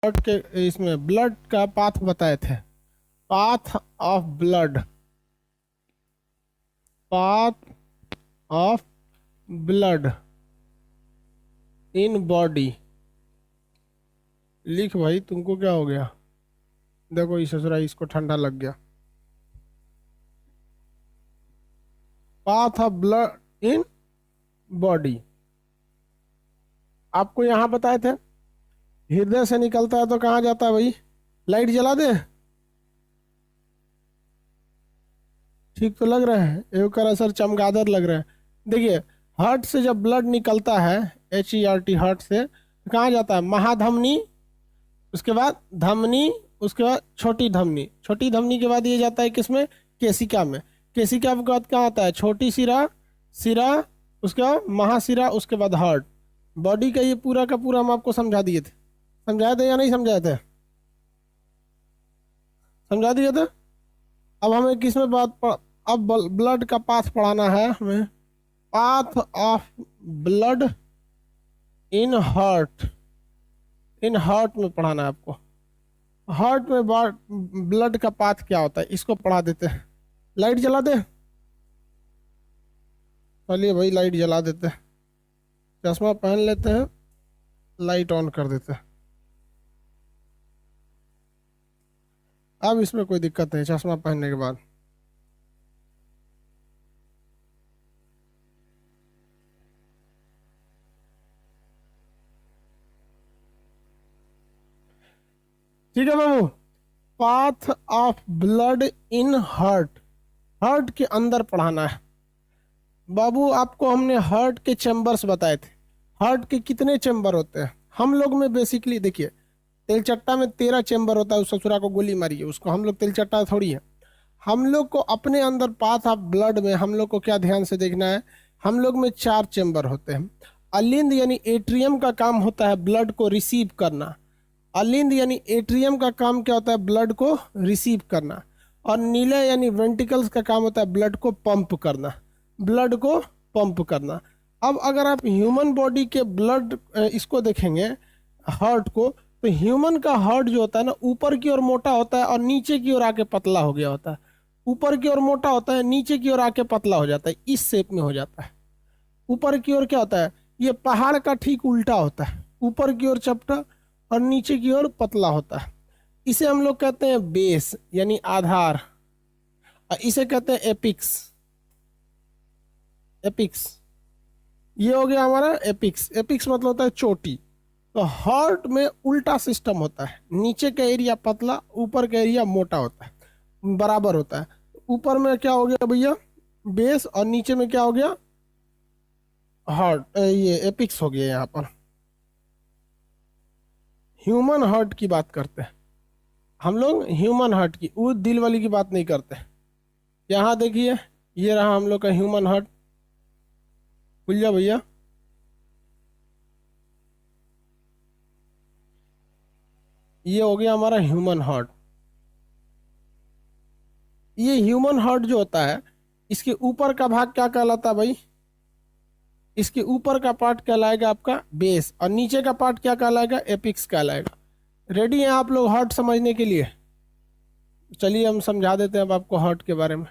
Blood के इसमें blood का पाथ बताए थे। Path of blood, path of blood in body. लिख भाई, तुमको क्या हो गया? देखो इस ससुरा, इसको ठंडा लग गया। Path of blood in body आपको यहां बताए थे। हृदय से निकलता है तो कहाँ जाता है भाई? लाइट जला दे, ठीक तो लग रहा है? एक असर चमगादड़ लग रहा है। देखिए, हार्ट से जब ब्लड निकलता है, HERT, हार्ट से कहाँ जाता है? महाधमनी, उसके बाद धमनी, उसके बाद छोटी धमनी, छोटी धमनी के बाद ये जाता है किसमें? केशिका में। केशिका के बाद कहाँ आता है? छोटी सिरा, सिरा, उसके बाद महासिरा, उसके बाद हार्ट। बॉडी का ये पूरा का पूरा हम आपको समझा दिए थे। समझाए थे या नहीं समझाए थे? समझा दिए थे। अब हमें किसमें अब ब्लड का पाथ पढ़ाना है हमें। Path of blood in heart, in heart में पढ़ाना है आपको। हार्ट में ब्लड का पाथ क्या होता है, इसको पढ़ा देते हैं। लाइट जला दे, चलिए भाई लाइट जला देते हैं। चश्मा पहन लेते हैं, लाइट ऑन कर देते हैं। अब इसमें कोई दिक्कत नहीं चश्मा पहनने के बाद। ठीक है बाबू। Path of blood in heart, heart के अंदर पढ़ाना है बाबू। आपको हमने हार्ट के चैम्बर्स बताए थे। हार्ट के कितने चैम्बर होते हैं हम लोग में? बेसिकली देखिए, तेलचट्टा में 13 चैम्बर होता है। उस ससुरा को गोली मारिए, उसको हम लोग तेलचट्टा थोड़ी है। हम लोग को अपने अंदर पाथ ऑफ ब्लड में हम लोग को क्या ध्यान से देखना है? हम लोग में 4 चैम्बर होते हैं। अलिंद यानी एट्रियम का काम होता है ब्लड को रिसीव करना। अलिंद यानी एट्रियम का काम क्या होता है? ब्लड को रिसीव करना। और नीले यानी वेंटिकल्स का काम होता है ब्लड को पंप करना, ब्लड को पंप करना। अब अगर आप ह्यूमन बॉडी के ब्लड इसको देखेंगे, हार्ट को, तो ह्यूमन का हार्ट जो होता है ना, ऊपर की ओर मोटा होता है और नीचे की ओर आके पतला हो गया होता है। ऊपर की ओर मोटा होता है, नीचे की ओर आके पतला हो जाता है, इस शेप में हो जाता है। ऊपर की ओर क्या होता है? ये पहाड़ का ठीक उल्टा होता है, ऊपर की ओर चपटा और नीचे की ओर पतला होता है। इसे हम लोग कहते हैं बेस यानी आधार, और इसे कहते हैं एपिक्स। एपिक्स, ये हो गया हमारा एपिक्स। एपिक्स मतलब होता है चोटी। तो हार्ट में उल्टा सिस्टम होता है, नीचे का एरिया पतला, ऊपर का एरिया मोटा होता है, बराबर होता है। ऊपर में क्या हो गया भैया? बेस, और नीचे में क्या हो गया? हार्ट, ये एपिक्स हो गया। यहाँ पर ह्यूमन हार्ट की बात करते हैं हम लोग, ह्यूमन हार्ट की, वो दिल वाली की बात नहीं करते। यहाँ देखिए, ये रहा हम लोग का ह्यूमन हार्ट। भूल जा भैया, ये हो गया हमारा ह्यूमन हार्ट। ये ह्यूमन हार्ट जो होता है, इसके ऊपर का भाग क्या कहलाता है भाई? इसके ऊपर का पार्ट कहलाएगा आपका बेस, और नीचे का पार्ट क्या कहलाएगा? एपिक्स कहलाएगा। रेडी हैं आप लोग हार्ट समझने के लिए? चलिए हम समझा देते हैं अब आपको हार्ट के बारे में।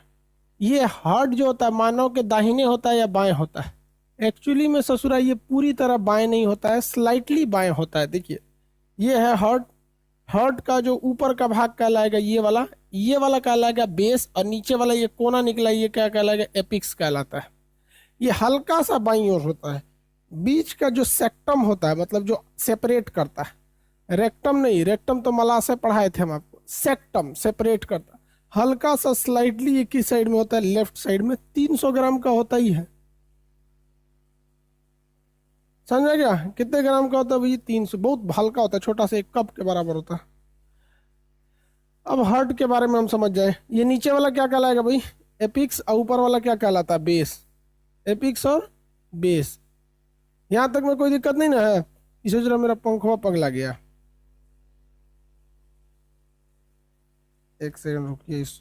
ये हार्ट जो होता है, मानव के दाहिने होता है या बाएं होता है? एक्चुअली में ससुरा ये पूरी तरह बाएं नहीं होता है, स्लाइटली बाएं होता है। देखिए, ये है हार्ट। हार्ट का जो ऊपर का भाग कहलाएगा ये वाला कहलाएगा बेस, और नीचे वाला ये कोना निकला, ये क्या कहलाएगा? एपिक्स कहलाता है। ये हल्का सा बाईं ओर होता है। बीच का जो सेक्टम होता है, मतलब जो सेपरेट करता है, रेक्टम नहीं, रेक्टम तो मलाशय पढ़ाए थे हम आपको। सेक्टम सेपरेट करता है, हल्का सा स्लाइटली एक ही साइड में होता है, लेफ्ट साइड में। 300 ग्राम का होता ही है। समझा क्या? कितने ग्राम का होता है भाई? 300। बहुत हल्का होता है, छोटा सा एक कप के बराबर होता है। अब हार्ट के बारे में हम समझ जाए। ये नीचे वाला क्या कहलाएगा भाई? एपिक्स। और ऊपर वाला क्या कहलाता है? बेस। एपिक्स और बेस। यहाँ तक में कोई दिक्कत नहीं ना है? इस जरा मेरा पंखवा पगला गया, एक सेकंड रुकिए। इस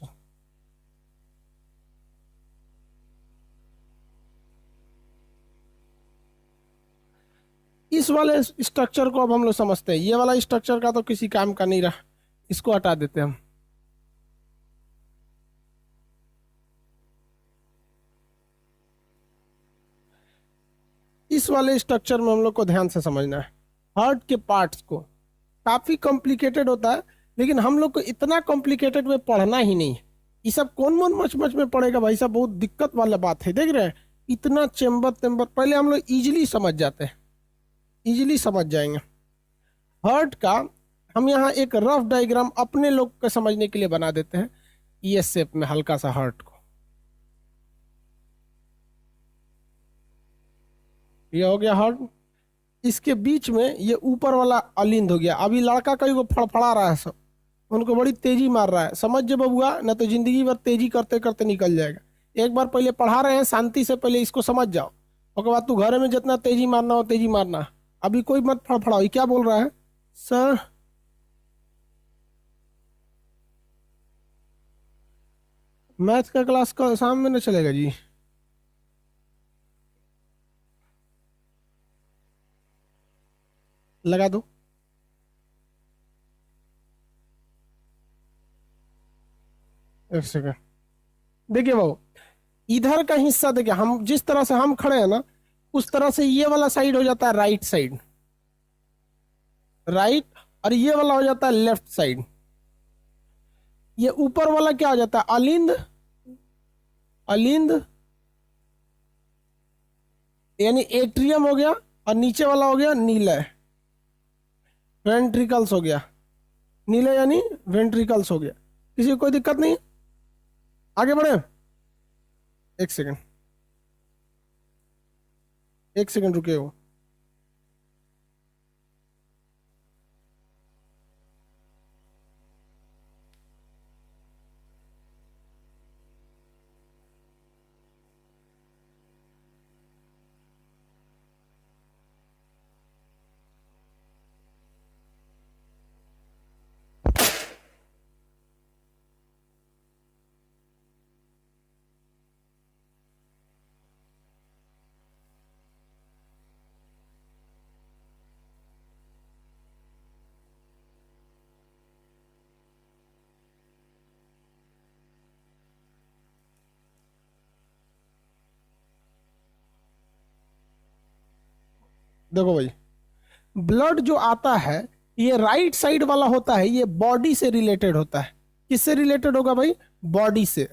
इस वाले स्ट्रक्चर को अब हम लोग समझते हैं। ये वाला स्ट्रक्चर का तो किसी काम का नहीं रहा, इसको हटा देते हैं हम। इस वाले स्ट्रक्चर में हम लोग को ध्यान से समझना है हार्ट के पार्ट्स को। काफी कॉम्प्लिकेटेड होता है, लेकिन हम लोग को इतना कॉम्प्लिकेटेड में पढ़ना ही नहीं है। ये सब कौन कौन मच मच में पढ़ेगा भाई साहब, बहुत दिक्कत वाला बात है। देख रहे हैं इतना चेम्बर तेम्बर, पहले हम लोग इजीली समझ जाते हैं, इजीली समझ जाएंगे। हार्ट का हम यहाँ एक रफ डायग्राम अपने लोग को समझने के लिए बना देते हैं, ये शेप में हल्का सा हार्ट को। ये हो गया हार्ट, इसके बीच में ये ऊपर वाला अलिंद हो गया। अभी लड़का कहीं को फड़फड़ा रहा है, सब उनको बड़ी तेजी मार रहा है। समझ जो बबुआ, न तो जिंदगी भर तेजी करते करते निकल जाएगा। एक बार पहले पढ़ा रहे हैं शांति से, पहले इसको समझ जाओ, उसके बाद तू घर में जितना तेजी मारना हो तेजी मारना। अभी कोई मत फड़फड़ाओ। ये क्या बोल रहा है सर? मैथ का क्लास का शाम में न चलेगा जी? लगा दो। एक सेकंड, देखिए बाबू, इधर का हिस्सा देखिए, हम जिस तरह से हम खड़े हैं ना, उस तरह से ये वाला साइड हो जाता है राइट साइड, राइट, और ये वाला हो जाता है लेफ्ट साइड। ये ऊपर वाला क्या हो जाता है? अलिंद, अलिंद यानी एट्रियम हो गया, और नीचे वाला हो गया नीलय, वेंट्रिकल्स हो गया। नीले यानी वेंट्रिकल्स हो गया। किसी को कोई दिक्कत नहीं? आगे बढ़े। एक सेकंड, एक सेकंड रुके हो। देखो भाई, ब्लड जो आता है ये राइट साइड वाला होता है, ये बॉडी से रिलेटेड होता है। किससे रिलेटेड होगा भाई? बॉडी से।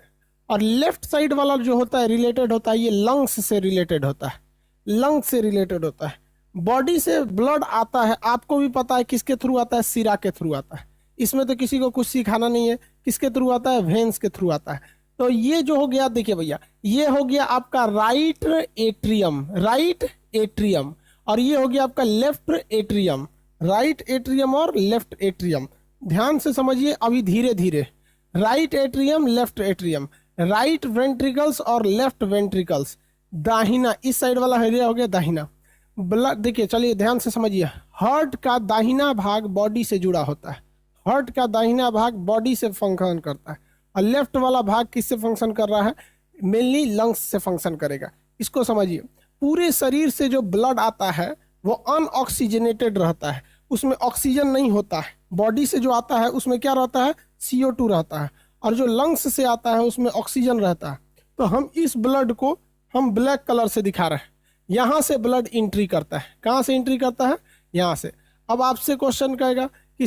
और लेफ्ट साइड वाला जो होता है रिलेटेड होता है, ये लंग्स से रिलेटेड होता है, लंग्स से रिलेटेड होता है। बॉडी से ब्लड आता है, आपको भी पता है किसके थ्रू आता है? सिरा के थ्रू आता है। इसमें तो किसी को कुछ सिखाना नहीं है। किसके थ्रू आता है? वेन्स के थ्रू आता है। तो ये जो हो गया, देखिए भैया, ये हो गया आपका राइट एट्रियम, राइट एट्रियम, और ये हो गया आपका लेफ्ट एट्रियम, राइट एट्रियम और लेफ्ट एट्रियम। ध्यान से समझिए अभी धीरे धीरे। Right atrium, left atrium, right ventricles और लेफ्ट वेंट्रिकल्स। दाहिना, इस साइड वाला एरिया हो गया दाहिना। ब्लड देखिए, चलिए ध्यान से समझिए। हार्ट का दाहिना भाग बॉडी से जुड़ा होता है, हार्ट का दाहिना भाग बॉडी से फंक्शन करता है, और लेफ्ट वाला भाग किससे फंक्शन कर रहा है? मेनली लंग्स से फंक्शन करेगा। इसको समझिए, पूरे शरीर से जो ब्लड आता है वो अनऑक्सीजनेटेड रहता है, उसमें ऑक्सीजन नहीं होता है। बॉडी से जो आता है उसमें क्या रहता है? CO2 रहता है। और जो लंग्स से आता है उसमें ऑक्सीजन रहता है। तो हम इस ब्लड को हम ब्लैक कलर से दिखा रहे हैं। यहाँ से ब्लड एंट्री करता है। कहाँ से एंट्री करता है? यहाँ से। अब आपसे क्वेश्चन कहेगा कि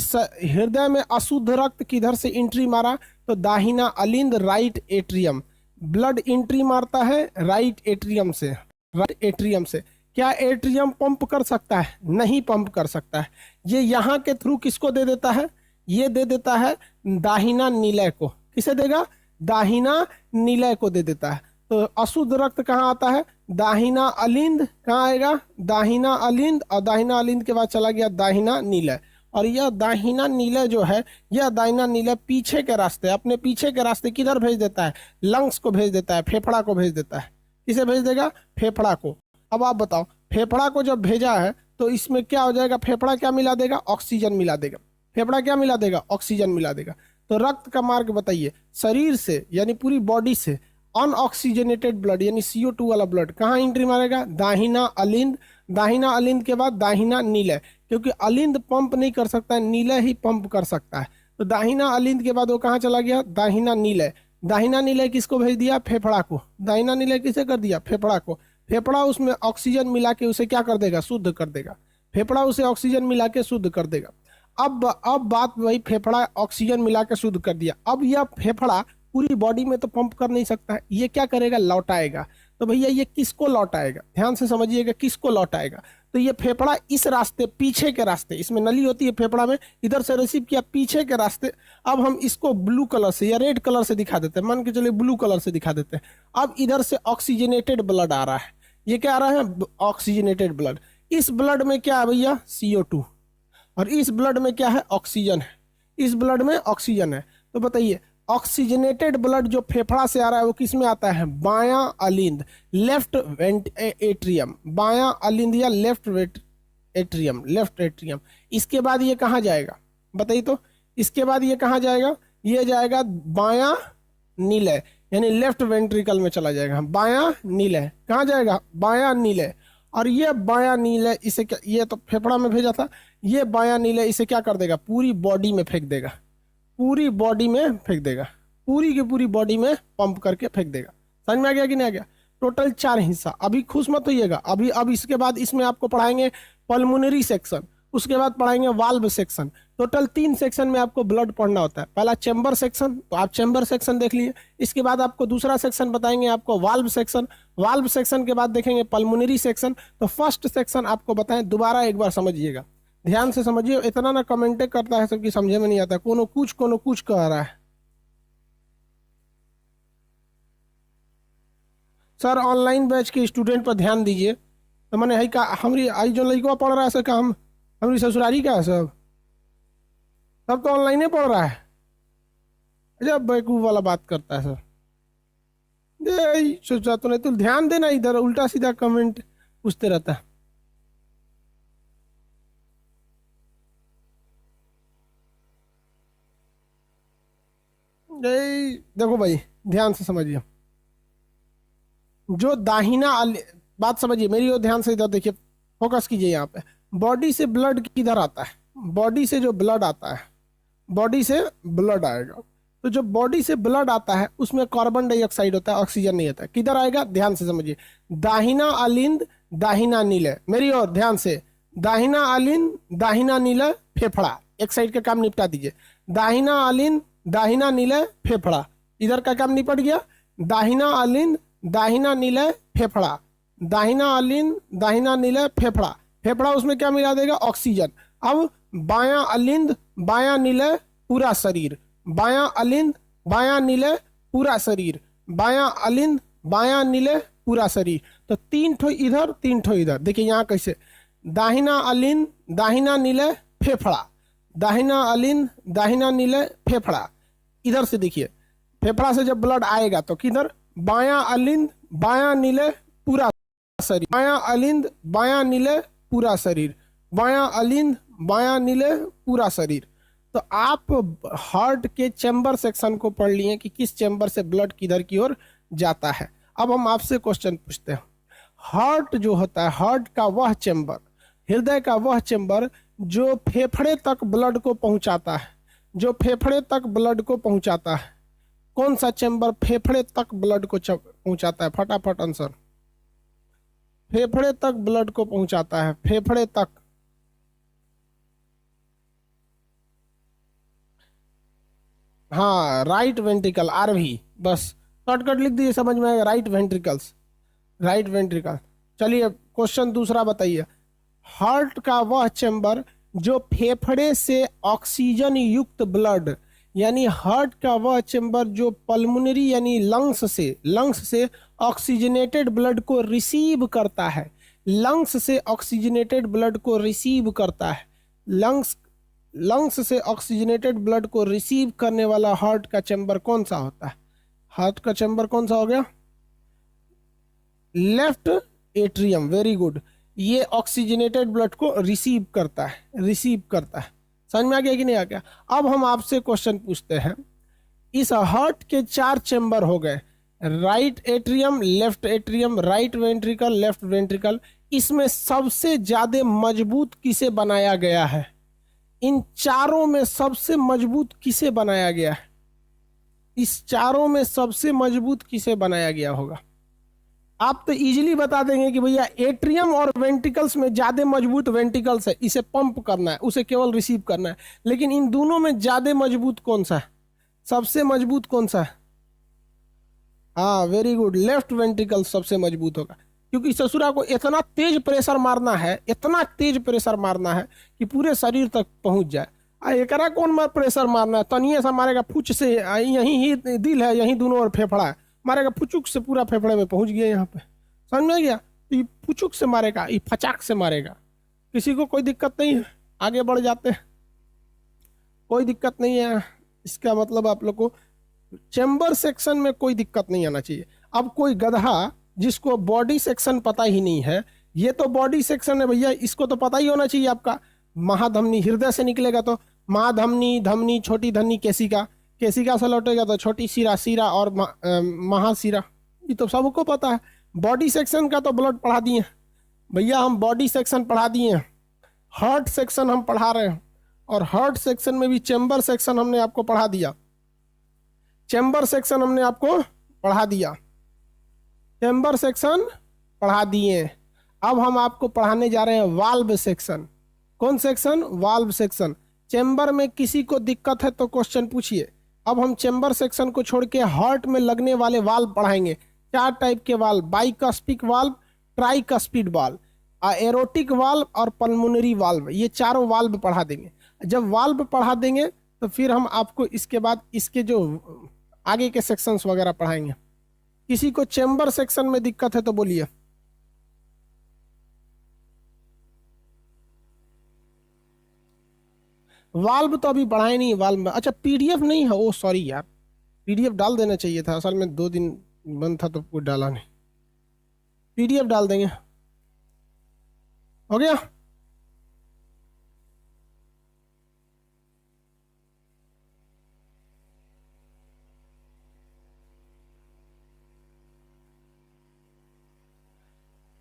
हृदय में अशुद्ध रक्त किधर से एंट्री मारा? तो दाहिना अलिंद, राइट एट्रियम। ब्लड एंट्री मारता है राइट एट्रियम से, राइट एट्रियम से। क्या एट्रियम पंप कर सकता है? नहीं पंप कर सकता है। ये यहाँ के थ्रू किसको दे देता है? ये दे देता है दाहिना नीलय को। किसे देगा? दाहिना नीलय को दे देता है। तो अशुद्ध रक्त कहाँ आता है? दाहिना अलिंद। कहाँ आएगा? दाहिना अलिंद, और दाहिना अलिंद के बाद चला गया दाहिना नीलय। और यह दाहिना नीलय जो है, यह दाहिना नीलय पीछे के रास्ते, अपने पीछे के रास्ते किधर भेज देता है? लंग्स को भेज देता है, फेफड़ा को भेज देता है। किसे भेज देगा? फेफड़ा को। अब आप बताओ, फेफड़ा को जब भेजा है तो इसमें क्या हो जाएगा? फेफड़ा क्या मिला देगा? ऑक्सीजन मिला देगा। फेफड़ा क्या मिला देगा? ऑक्सीजन मिला देगा। तो रक्त का मार्ग बताइए, शरीर से यानी पूरी बॉडी से अनऑक्सीजनेटेड ब्लड यानी CO2 वाला ब्लड कहाँ एंट्री मारेगा? दाहिना अलिंद, दाहिना अलिंद के बाद दाहिना नीलय, क्योंकि अलिंद पंप नहीं कर सकता है, नीलय ही पंप कर सकता है। तो दाहिना अलिंद के बाद वो कहाँ चला गया, दाहिना नीलय। दाहिना नीलय किसको भेज दिया, फेफड़ा को। दाहिना नीलय किसे कर दिया, फेफड़ा को। फेफड़ा उसमें ऑक्सीजन मिला के उसे क्या कर देगा, शुद्ध कर देगा। फेफड़ा उसे ऑक्सीजन मिला के शुद्ध कर देगा। अब बात वही, फेफड़ा ऑक्सीजन मिला के शुद्ध कर दिया। अब यह फेफड़ा पूरी बॉडी में तो पंप कर नहीं सकता है, ये क्या करेगा, लौटाएगा। तो भैया ये किसको लौटाएगा, ध्यान से समझिएगा, किसको लौटाएगा। तो ये फेफड़ा इस रास्ते, पीछे के रास्ते, इसमें नली होती है फेफड़ा में, इधर से रिसीव किया पीछे के रास्ते। अब हम इसको ब्लू कलर से या रेड कलर से दिखा देते हैं, मान के चलिए ब्लू कलर से दिखा देते हैं। अब इधर से ऑक्सीजनेटेड ब्लड आ रहा है, ये क्या आ रहा है, ऑक्सीजनेटेड ब्लड। इस ब्लड में क्या है भैया, CO2, और इस ब्लड में क्या है, ऑक्सीजन है। इस ब्लड में ऑक्सीजन है। तो बताइए, ऑक्सीजनेटेड ब्लड जो फेफड़ा से आ रहा है वो किस में आता है, बायां अलिंद, लेफ्ट एट्रियम, बायां अलिंद या लेफ्ट एट्रियम, लेफ्ट एट्रियम। इसके बाद ये कहाँ जाएगा बताइए, तो इसके बाद ये कहाँ जाएगा, ये जाएगा बायां नीलय, यानी लेफ्ट वेंट्रिकल में चला जाएगा। बायां नीलय कहाँ जाएगा, बायां नीलय। और ये बायां नीलय इसे क्या, ये तो फेफड़ा में भेजा था, ये बायां नीलय इसे क्या कर देगा, पूरी बॉडी में फेंक देगा, पूरी बॉडी में फेंक देगा, पूरी की पूरी बॉडी में पंप करके फेंक देगा। समझ में आ गया कि नहीं आ गया। टोटल 4 हिस्सा। अभी खुश मत होइएगा, अभी अब इसके बाद इसमें आपको पढ़ाएंगे पल्मोनरी सेक्शन, उसके बाद पढ़ाएंगे वाल्व सेक्शन। टोटल 3 सेक्शन में आपको ब्लड पढ़ना होता है। पहला चैम्बर सेक्शन, तो आप चैम्बर सेक्शन देख लिए। इसके बाद आपको दूसरा सेक्शन बताएंगे आपको वाल्व सेक्शन। वाल्व सेक्शन के बाद देखेंगे पल्मोनरी सेक्शन। तो फर्स्ट सेक्शन आपको बताएं, दोबारा एक बार समझिएगा, ध्यान से समझिए। इतना ना कमेंटे करता है सबकी समझे में नहीं आता, कोनो कुछ कह रहा है। सर ऑनलाइन बैच के स्टूडेंट पर ध्यान दीजिए। तो मैंने है का हमारी आई जो लड़का पढ़ रहा है सर, का हम हमारी ससुरारी का है सब तो ऑनलाइन पढ़ रहा है। जब बेवकूफ वाला बात करता है सर, सोचा तो नहीं, तू ध्यान देना, इधर उल्टा सीधा कमेंट पूछते रहता है। देखो भाई ध्यान से समझिए, जो दाहिना बात समझिए मेरी, और ध्यान से इधर देखिए, फोकस कीजिए यहाँ पे। बॉडी से ब्लड किधर आता है, बॉडी से जो ब्लड आता है, बॉडी से ब्लड आएगा। तो जो बॉडी से ब्लड आता है उसमें कार्बन डाइऑक्साइड होता है, ऑक्सीजन नहीं होता है। किधर आएगा, ध्यान से समझिए, दाहिना अलिंद दाहिना नीलय, मेरी ओर ध्यान से, दाहिना अलिंद दाहिना नीलय फेफड़ा, एक साइड का काम निपटा दीजिए। दाहिना अलिंद दाहिना नीलय फेफड़ा, इधर का काम निपट गया। दाहिना अलिंद दाहिना नीलय फेफड़ा, दाहिना अलिंद दाहिना नीलय फेफड़ा, फेफड़ा उसमें क्या मिला देगा, ऑक्सीजन। अब बायां अलिंद बायां नीलय पूरा शरीर, बायां अलिंद बायां नीलय पूरा शरीर, बायां अलिंद बायां नीलय पूरा शरीर। तो 3 ठो इधर 3 ठो इधर। देखिए यहाँ कैसे, दाहिना अलिंद दाहिना नीलय फेफड़ा, दाहिना अलिंद दाहिना नीलय फेफड़ा। इधर से देखिए, फेफड़ा से जब ब्लड आएगा तो किधर, बायां अलिंद बायां नीलय पूरा शरीर, बायां अलिंद बायां नीलय पूरा शरीर, बायां अलिंद बायां नीलय पूरा शरीर। तो आप हार्ट के चैम्बर सेक्शन को पढ़ लिए कि किस चैम्बर से ब्लड किधर की ओर जाता है। अब हम आपसे क्वेश्चन पूछते हैं, हार्ट जो होता है, हार्ट का वह चैम्बर, हृदय का वह चैम्बर जो फेफड़े तक ब्लड को पहुंचाता है, जो फेफड़े तक ब्लड को पहुंचाता है, कौन सा चैम्बर फेफड़े तक ब्लड को पहुंचाता है, फटाफट आंसर। फेफड़े तक ब्लड को पहुंचाता है, फेफड़े तक, हाँ राइट वेंट्रिकल, RV, बस शॉर्टकट लिख दीजिए, समझ में आएगा, राइट वेंट्रिकल्स, राइट वेंट्रिकल। चलिए क्वेश्चन दूसरा बताइए, हार्ट का वह चैम्बर जो फेफड़े से ऑक्सीजन युक्त ब्लड, यानी हार्ट का वह चैम्बर जो पल्मोनरी यानी लंग्स से ऑक्सीजनेटेड ब्लड को रिसीव करता है, लंग्स से ऑक्सीजनेटेड ब्लड को रिसीव करता है, लंग्स से ऑक्सीजनेटेड ब्लड को रिसीव करने वाला हार्ट का चैम्बर कौन सा होता है, हार्ट का चैम्बर कौन सा हो गया, लेफ्ट एट्रियम, वेरी गुड। ये ऑक्सीजनेटेड ब्लड को रिसीव करता है, समझ में आ गया कि नहीं आ गया। अब हम आपसे क्वेश्चन पूछते हैं, इस हार्ट के 4 चैम्बर हो गए, right atrium, left atrium, right ventricle, left ventricle. इसमें सबसे ज्यादा मजबूत किसे बनाया गया है? इन चारों में सबसे मजबूत किसे बनाया गया है? इस चारों में सबसे मजबूत किसे बनाया गया होगा? आप तो इजीली बता देंगे कि भैया एट्रियम और वेंट्रिकल्स में ज्यादा मजबूत वेंट्रिकल्स है, इसे पंप करना है, उसे केवल रिसीव करना है। लेकिन इन दोनों में ज्यादा मजबूत कौन सा है? सबसे मजबूत कौन सा है? हाँ, वेरी गुड, लेफ्ट वेंट्रिकल सबसे मजबूत होगा, क्योंकि ससुरा को इतना तेज प्रेशर मारना है, इतना तेज प्रेशर मारना है कि पूरे शरीर तक पहुंच जाए। एकरा कौन मार प्रेशर मारना है? तनिए सा मारेगा फुच से, यहीं ही दिल है, यहीं दोनों ओर फेफड़ा है, मारेगा फुचुक से पूरा फेफड़े में पहुंच गया यहाँ पे। समझ में गया? तो ये फुचुक से मारेगा, ये फचाक से मारेगा। किसी को कोई दिक्कत नहीं है? आगे बढ़ जाते हैं, कोई दिक्कत नहीं है। इसका मतलब आप लोग को चैम्बर सेक्शन में कोई दिक्कत नहीं आना चाहिए। अब कोई गधा जिसको बॉडी सेक्शन पता ही नहीं है, ये तो बॉडी सेक्शन है भैया, इसको तो पता ही होना चाहिए आपका। महाधमनी हृदय से निकलेगा तो महाधमनी, धमनी, छोटी धमनी, केशिका, केशिका से लौटेगा तो छोटी शिरा, शिरा और महाशिरा, ये तो सबको पता है। बॉडी सेक्शन का तो ब्लड पढ़ा दिए भैया, हम बॉडी सेक्शन पढ़ा दिए हैं, हार्ट सेक्शन हम पढ़ा रहे हैं, और हार्ट सेक्शन में भी चैम्बर सेक्शन हमने आपको पढ़ा दिया, चैम्बर सेक्शन हमने आपको पढ़ा दिया, चैम्बर सेक्शन पढ़ा दिए। अब हम आपको पढ़ाने जा रहे हैं वाल्व सेक्शन। कौन सेक्शन? Valve section. चैम्बर में किसी को दिक्कत है तो क्वेश्चन पूछिए। अब हम चैम्बर सेक्शन को छोड़ के हार्ट में लगने वाले वाल्व पढ़ाएंगे। 4 टाइप के valve, bicuspid valve, tricuspid valve, aortic valve और पल्मोनरी वाल्व, ये चारों वाल्व पढ़ा देंगे। जब वाल्व पढ़ा देंगे तो फिर हम आपको इसके बाद इसके जो आगे के सेक्शंस वगैरह पढ़ाएंगे। किसी को चैम्बर सेक्शन में दिक्कत है तो बोलिए। वाल्व तो अभी पढ़ाए नहीं, वाल्व में अच्छा पीडीएफ नहीं है, ओ सॉरी यार, पीडीएफ डाल देना चाहिए था, असल में 2 दिन बंद था तो कोई डाला नहीं। पीडीएफ डाल देंगे, हो गया।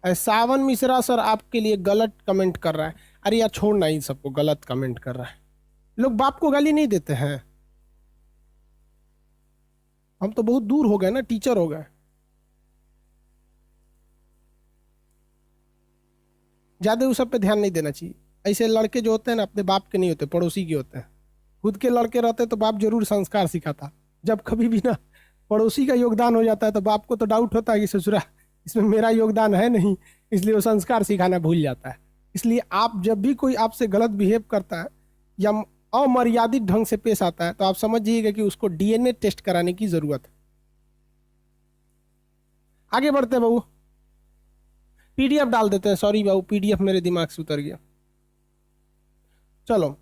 सावन मिश्रा सर आपके लिए गलत कमेंट कर रहा है। अरे यार छोड़ना, ही सबको गलत कमेंट कर रहा है। लोग बाप को गाली नहीं देते हैं, हम तो बहुत दूर हो गए ना, टीचर हो गए। ज्यादा उस सब पे ध्यान नहीं देना चाहिए। ऐसे लड़के जो होते हैं ना, अपने बाप के नहीं होते, पड़ोसी के होते हैं। खुद के लड़के रहते तो बाप जरूर संस्कार सिखाता। जब कभी भी ना पड़ोसी का योगदान हो जाता है तो बाप को तो डाउट होता है कि ससुरा इसमें मेरा योगदान है नहीं, इसलिए वो संस्कार सिखाना भूल जाता है। इसलिए आप जब भी कोई आपसे गलत बिहेव करता है या अमर्यादित ढंग से पेश आता है तो आप समझिएगा कि उसको डीएनए टेस्ट कराने की जरूरत है। आगे बढ़ते हैं बाबू, पीडीएफ डाल देते हैं। सॉरी बाबू, पीडीएफ मेरे दिमाग से उतर गया। चलो,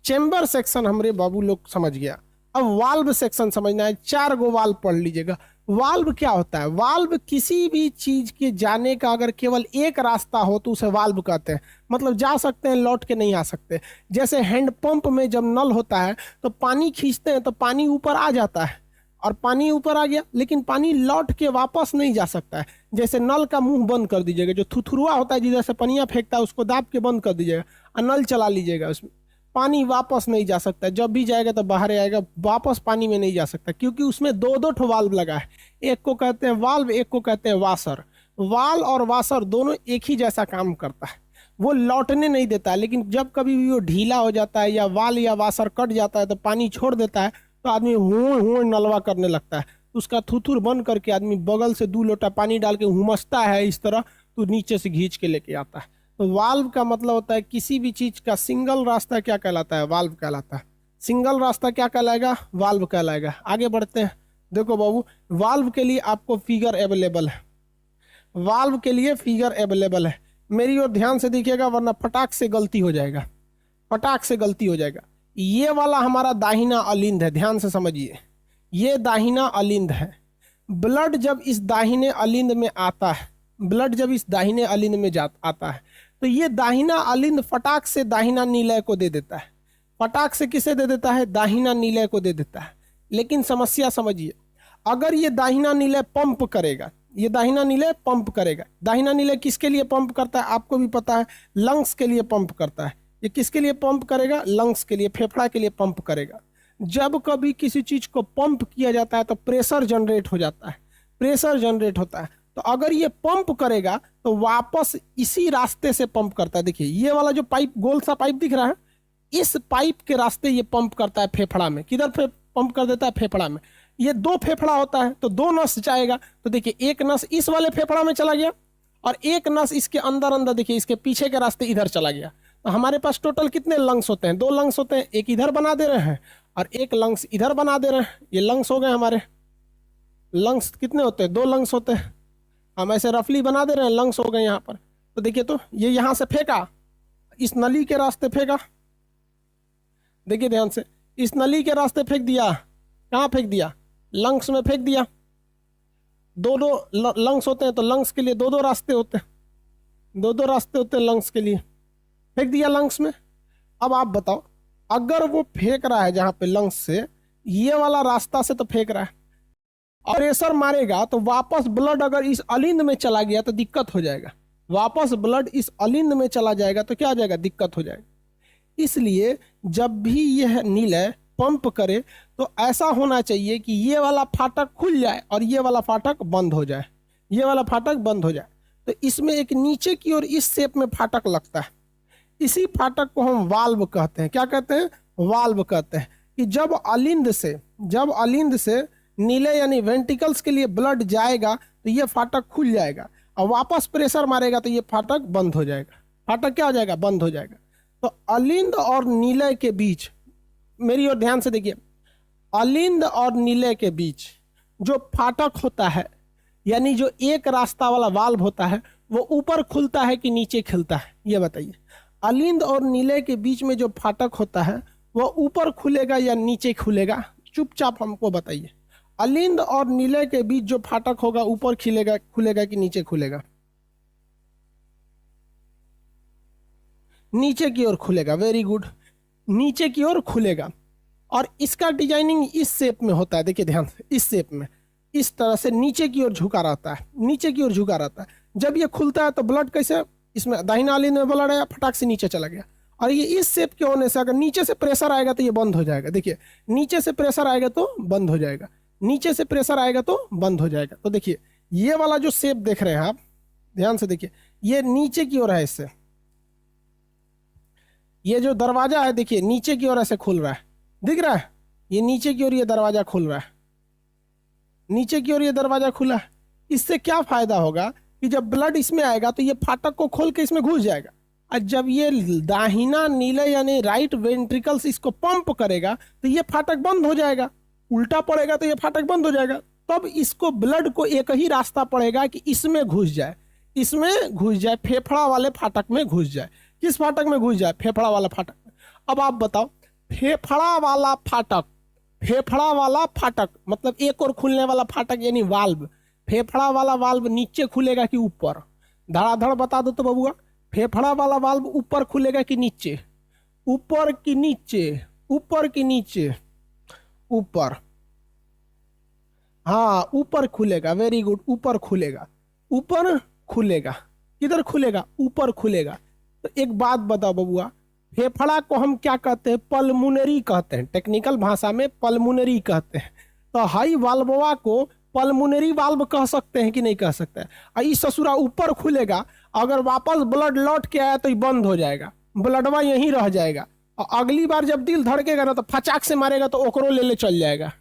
चैम्बर सेक्शन हमरे बाबू लोग समझ गया। अब वाल्व सेक्शन समझना है। 4 गो वाल्व पढ़ लीजिएगा। वाल्व क्या होता है? वाल्व किसी भी चीज के जाने का अगर केवल एक रास्ता हो तो उसे वाल्व कहते हैं। मतलब जा सकते हैं, लौट के नहीं आ सकते। जैसे हैंडपंप में जब नल होता है तो पानी खींचते हैं तो पानी ऊपर आ जाता है, और पानी ऊपर आ गया, लेकिन पानी लौट के वापस नहीं जा सकता है। जैसे नल का मुंह बंद कर दीजिएगा, जो थुथुरुआ होता है जिधर से पनिया फेंकता है उसको दाब के बंद कर दीजिएगा और नल चला लीजिएगा, उसमें पानी वापस नहीं जा सकता। जब भी जाएगा तो बाहर आएगा, वापस पानी में नहीं जा सकता, क्योंकि उसमें 2-2 ठो वाल्व लगा है। एक को कहते हैं वाल्व, एक को कहते हैं वाशर। वाल और वाशर दोनों एक ही जैसा काम करता है, वो लौटने नहीं देता है। लेकिन जब कभी भी वो ढीला हो जाता है या वाल या वाशर कट जाता है तो पानी छोड़ देता है, तो आदमी हुए हुए नलवा करने लगता है। उसका थुथुर बंद करके आदमी बगल से 2 लोटा पानी डाल के हुमसता है इस तरह, तो नीचे से खींच के लेके आता है। तो वाल्व का मतलब होता है किसी भी चीज का सिंगल रास्ता क्या कहलाता है? वाल्व कहलाता है। सिंगल रास्ता क्या कहलाएगा? वाल्व कहलाएगा। आगे बढ़ते हैं। देखो बाबू, वाल्व के लिए आपको फिगर अवेलेबल है, वाल्व के लिए फिगर अवेलेबल है। मेरी ओर ध्यान से देखिएगा वरना फटाक से गलती हो जाएगा, फटाक से गलती हो जाएगा। ये वाला हमारा दाहिना अलिंद है, ध्यान से समझिए, ये दाहिना अलिंद है। ब्लड जब इस दाहिने अलिंद में आता है, ब्लड जब इस दाहिने अलिंद में आता है तो ये दाहिना अलिंद फटाक से दाहिना नीलय को दे देता है। फटाक से किसे दे देता है? दाहिना नीलय को दे देता है। लेकिन समस्या समझिए, अगर ये दाहिना नीले पंप करेगा, ये दाहिना नीले पंप करेगा, दाहिना नीले किसके लिए पंप करता है आपको भी पता है, लंग्स के लिए पंप करता है। ये किसके लिए पंप करेगा, लंग्स के लिए, फेफड़ा के लिए पंप करेगा। जब कभी किसी चीज को पंप किया जाता है तो प्रेशर जनरेट हो जाता है, प्रेशर जनरेट होता है। तो अगर ये पंप करेगा तो वापस इसी रास्ते से पंप करता है। देखिए ये वाला जो पाइप, गोल सा पाइप दिख रहा है, इस पाइप के रास्ते ये पंप करता है फेफड़ा में। किधर पंप कर देता है, फेफड़ा में। ये दो फेफड़ा होता है तो दो नस जाएगा, तो देखिए एक नस इस वाले फेफड़ा में चला गया और एक नस इसके अंदर अंदर, देखिए इसके पीछे के रास्ते इधर चला गया। तो हमारे पास टोटल कितने लंग्स होते हैं, दो लंग्स होते हैं, एक इधर बना दे रहे हैं और एक लंग्स इधर बना दे रहे हैं। ये लंग्स हो गए हमारे। लंग्स कितने होते हैं, दो लंग्स होते हैं, हम ऐसे रफली बना दे रहे हैं, लंग्स हो गए यहाँ पर। तो देखिए तो ये यहाँ से फेंका, इस नली के रास्ते फेंका, देखिए ध्यान से, इस नली के रास्ते फेंक दिया, कहाँ फेंक दिया, लंग्स में फेंक दिया। दो दो लंग्स होते हैं तो लंग्स के लिए दो दो रास्ते होते हैं, दो दो रास्ते होते हैं लंग्स के लिए, फेंक दिया लंग्स में। अब आप बताओ, अगर वो फेंक रहा है जहाँ पे लंग्स से, ये वाला रास्ता से तो फेंक रहा है, और प्रेशर मारेगा तो वापस ब्लड अगर इस अलिंद में चला गया तो दिक्कत हो जाएगा, वापस ब्लड इस अलिंद में चला जाएगा तो क्या आ जाएगा, दिक्कत हो जाएगा। इसलिए जब भी यह नीले पंप करे तो ऐसा होना चाहिए कि ये वाला फाटक खुल जाए और ये वाला फाटक बंद हो जाए, ये वाला फाटक बंद हो जाए। तो इसमें एक नीचे की ओर इस शेप में फाटक लगता है, इसी फाटक को हम वाल्व कहते हैं। क्या कहते हैं, वाल्व कहते हैं। कि जब अलिंद से नीले यानी वेंटिकल्स के लिए ब्लड जाएगा तो ये फाटक खुल जाएगा और वापस प्रेशर मारेगा तो ये फाटक बंद हो जाएगा, फाटक क्या हो जाएगा, बंद हो जाएगा। तो अलिंद और नीले के बीच, मेरी ओर ध्यान से देखिए, अलिंद और नीले के बीच जो फाटक होता है, यानी जो एक रास्ता वाला वाल्व होता है, वो ऊपर खुलता है कि नीचे खुलता है, ये बताइए। अलिंद और नीले के बीच में जो फाटक होता है वो ऊपर खुलेगा या नीचे खुलेगा, चुपचाप हमको बताइए। अलिंद और नीले के बीच जो फाटक होगा ऊपर खुलेगा कि नीचे खुलेगा, नीचे की ओर खुलेगा। वेरी गुड, नीचे की ओर खुलेगा। और इसका डिजाइनिंग इस शेप में होता है, देखिए ध्यान से, इस शेप में, इस तरह से नीचे की ओर झुका रहता है, नीचे की ओर झुका रहता है। जब ये खुलता है तो ब्लड कैसे, इसमें दाहिना अलिंद में ब्लड आया, फटाक से नीचे चला गया। और ये इस शेप के होने से अगर नीचे से प्रेशर आएगा तो ये बंद हो जाएगा। देखिए नीचे से प्रेशर आएगा तो बंद हो जाएगा, नीचे से प्रेशर आएगा तो बंद हो जाएगा। तो देखिए ये वाला जो शेप देख रहे हैं आप, ध्यान से देखिए, ये नीचे की ओर है, इससे ये जो दरवाजा है देखिए नीचे की ओर ऐसे खुल रहा है, दिख रहा है, ये नीचे की ओर ये दरवाजा खुल रहा है, नीचे की ओर ये दरवाजा खुला है। इससे क्या फायदा होगा कि जब ब्लड इसमें आएगा तो ये फाटक को खोल के इसमें घुस जाएगा, और जब ये दाहिना नीले यानी राइट वेंट्रिकल्स इसको पंप करेगा तो ये फाटक बंद हो जाएगा, उल्टा पड़ेगा तो ये फाटक बंद हो जाएगा। तब इसको ब्लड को एक ही रास्ता पड़ेगा कि इसमें घुस जाए, इसमें घुस जाए, फेफड़ा वाले फाटक में घुस जाए। किस फाटक में घुस जाए, फेफड़ा वाला फाटक में। अब आप बताओ, फेफड़ा वाला फाटक, फेफड़ा वाला फाटक मतलब एक और खुलने वाला फाटक यानी वाल्व, फेफड़ा वाला वाल्व नीचे खुलेगा कि ऊपर, धड़ाधड़ बता दो तो बबुआ। फेफड़ा वाला वाल्व ऊपर खुलेगा कि नीचे, ऊपर कि नीचे, ऊपर कि नीचे, ऊपर, हाँ ऊपर खुलेगा। वेरी गुड, ऊपर खुलेगा, ऊपर खुलेगा। किधर खुलेगा, ऊपर खुलेगा। तो एक बात बताओ बबुआ, फेफड़ा को हम क्या कहते हैं, पल्मुनरी कहते हैं, टेक्निकल भाषा में पल्मुनरी कहते हैं। तो हाई वाल्ववा को पल्मुनरी वाल्व कह सकते हैं कि नहीं कह सकते हैं। इस ससुरा ऊपर खुलेगा, अगर वापस ब्लड लौट के आया तो ये बंद हो जाएगा, ब्लडवा यहीं रह जाएगा, और अगली बार जब दिल धड़केगा ना तो फचाक से मारेगा तो ओकरो ले चल जाएगा।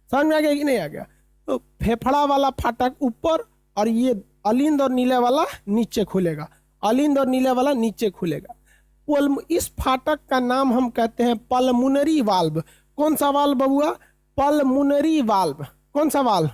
समझ में आ गया कि नहीं आ गया। तो फेफड़ा वाला फाटक ऊपर और ये अलिंद और नीले वाला नीचे खुलेगा, अलिंद और नीले वाला नीचे खुलेगा। इस फाटक का नाम हम कहते हैं पल्मुनरी वाल्व। कौन सा वाल्व बबुआ, पल्मुनरी वाल्व। कौन सा वाल्व,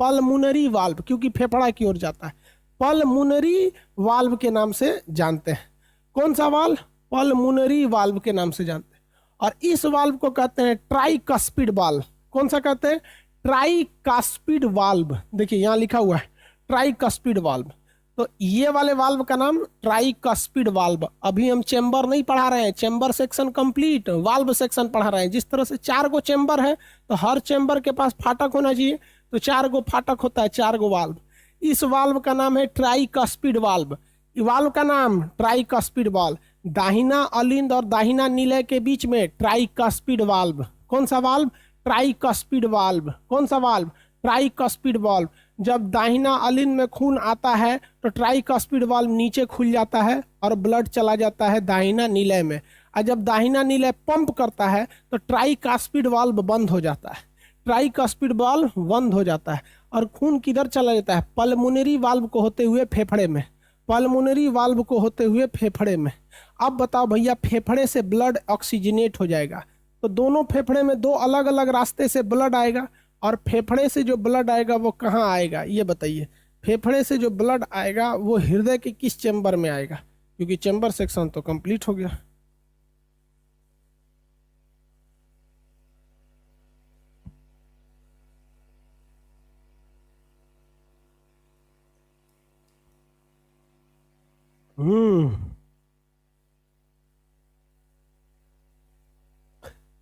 पल्मुनरी वाल्व, क्योंकि फेफड़ा की ओर जाता है, पल्मुनरी वाल्व के नाम से जानते हैं। कौन सा वाल्व, पल्मुनरी वाल्व के नाम से जानते हैं। और इस वाल्व को कहते हैं ट्राइकस्पिड वाल्व। कौन सा कहते हैं, ट्राइकस्पिड वाल्व। देखिए यहाँ लिखा हुआ है ट्राइकस्पिड वाल्व। तो ये वाले वाल्व का नाम ट्राइकस्पिड वाल्व। अभी हम चेंबर नहीं पढ़ा रहे हैं, chamber section complete, valve section पढ़ा रहे हैं। जिस तरह से 4 गो चेंबर है तो हर चेंबर के पास फाटक होना चाहिए, तो 4 गो फाटक होता है, 4 गो वाल्व। इस वाल्व का नाम है ट्राइकस्पिड वाल्व। वाल्व का नाम ट्राइकस्पिड वाल्व। दाहिना अलिंद और दाहिना निलय के बीच में ट्राइकस्पिड वाल्व। कौन सा वाल्व? Tricuspid valve. कौन सा वाल्व? Tricuspid valve. जब दाहिना अलिंद में खून आता है तो ट्राइकस्पिड वाल्व नीचे खुल जाता है और ब्लड चला जाता है दाहिना निलय में, और जब दाहिना निलय पंप करता है तो ट्राइकस्पिड वाल्व बंद हो जाता है। ट्राइकस्पिड वाल्व बंद हो जाता है और खून किधर चला जाता है? पल्मोनरी वाल्व को होते हुए फेफड़े में। पल्मोनरी वाल्व को होते हुए फेफड़े में। अब बताओ भैया, फेफड़े से ब्लड ऑक्सीजनेट हो जाएगा तो दोनों फेफड़े में दो अलग अलग रास्ते से ब्लड आएगा, और फेफड़े से जो ब्लड आएगा वो कहाँ आएगा ये बताइए। फेफड़े से जो ब्लड आएगा वो हृदय के किस चैम्बर में आएगा? क्योंकि चैम्बर सेक्शन तो कंप्लीट हो गया।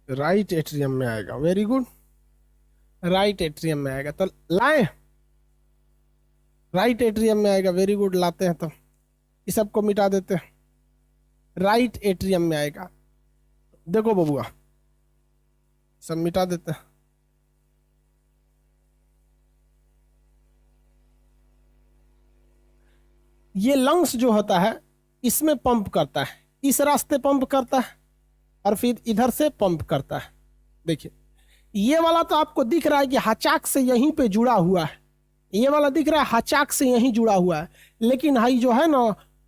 राइट एट्रियम में आएगा। वेरी गुड, राइट एट्रियम में आएगा। तो लाए, राइट एट्रियम में आएगा। वेरी गुड, लाते हैं। तो इस सबको मिटा देते हैं, राइट एट्रियम में आएगा। देखो बबुआ, सब मिटा देते हैं। ये लंग्स जो होता है इसमें पंप करता है, इस रास्ते पंप करता है और फिर इधर से पंप करता है। देखिए ये वाला तो आपको दिख रहा है कि हचाक से यहीं पे जुड़ा हुआ है, ये वाला दिख रहा है हचाक से यहीं जुड़ा हुआ है, लेकिन हाई जो है ना